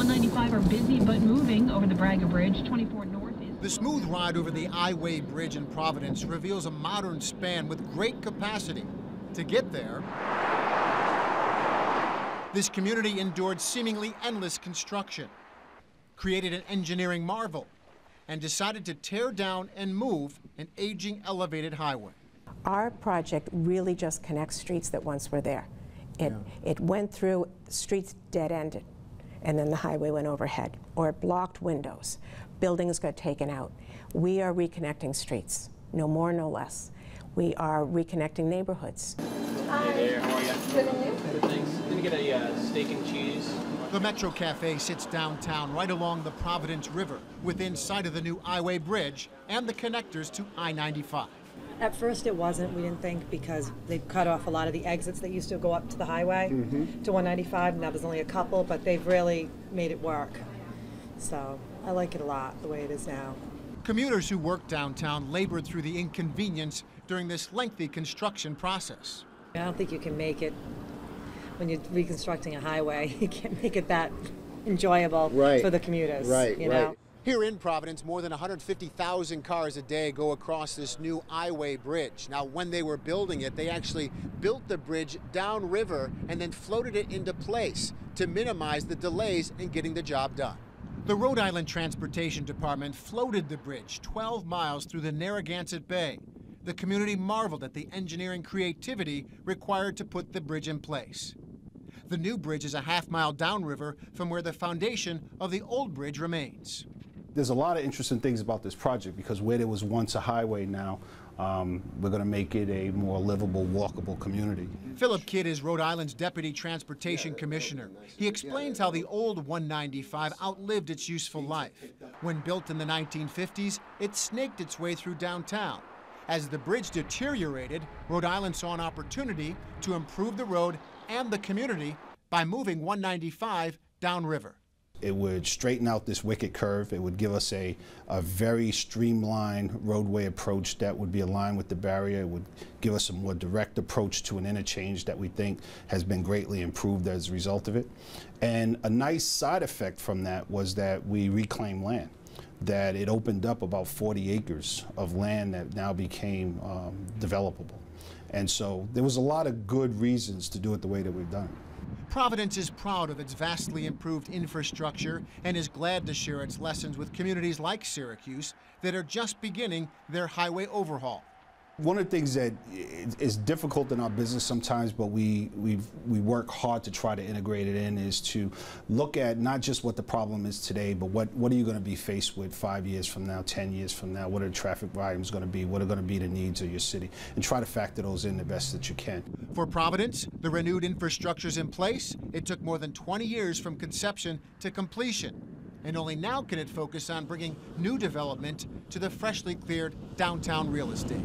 195 are busy but moving over the Braga Bridge. 24 North is... The smooth ride over the I-81 bridge in Providence reveals a modern span with great capacity. To get there, this community endured seemingly endless construction, created an engineering marvel, and decided to tear down and move an aging elevated highway. Our project really just connects streets that once were there. It went through streets dead-ended, and then the highway went overhead, or it blocked windows. Buildings got taken out. We are reconnecting streets, no more, no less. We are reconnecting neighborhoods. Hi. Hey there, how are you? Good, and you? Good, thanks. Can we get a steak and cheese? The Metro Cafe sits downtown right along the Providence River, within sight of the new I-way bridge and the connectors to I-95. At first it wasn't, we didn't think, because they've cut off a lot of the exits that used to go up to the highway, to 195. Now there's only a couple, but they've really made it work. So I like it a lot, the way it is now. Commuters who work downtown labored through the inconvenience during this lengthy construction process. I don't think you can make it, when you're reconstructing a highway, you can't make it that enjoyable for the commuters. You know? Here in Providence, more than 150,000 cars a day go across this new I-way bridge. Now, when they were building it, they actually built the bridge downriver and then floated it into place to minimize the delays in getting the job done. The Rhode Island Transportation Department floated the bridge 12 miles through the Narragansett Bay. The community marveled at the engineering creativity required to put the bridge in place. The new bridge is a half-mile downriver from where the foundation of the old bridge remains. There's a lot of interesting things about this project, because where there was once a highway, now we're going to make it a more livable, walkable community. Philip Kidd is Rhode Island's Deputy Transportation Commissioner. He explains how the old 195 outlived its useful life. When built in the 1950s, it snaked its way through downtown. As the bridge deteriorated, Rhode Island saw an opportunity to improve the road and the community by moving 195 downriver. It would straighten out this wicked curve. It would give us a very streamlined roadway approach that would be aligned with the barrier. It would give us a more direct approach to an interchange that we think has been greatly improved as a result of it. And a nice side effect from that was that we reclaimed land, that it opened up about 40 acres of land that now became developable. And so there was a lot of good reasons to do it the way that we've done it. Providence is proud of its vastly improved infrastructure and is glad to share its lessons with communities like Syracuse that are just beginning their highway overhaul. One of the things that is difficult in our business sometimes, but we work hard to try to integrate it in, is to look at not just what the problem is today, but what are you going to be faced with 5 years from now, 10 years from now? What are the traffic volumes going to be? What are going to be the needs of your city? And try to factor those in the best that you can. For Providence, the renewed infrastructure is in place. It took more than 20 years from conception to completion. And only now can it focus on bringing new development to the freshly cleared downtown real estate.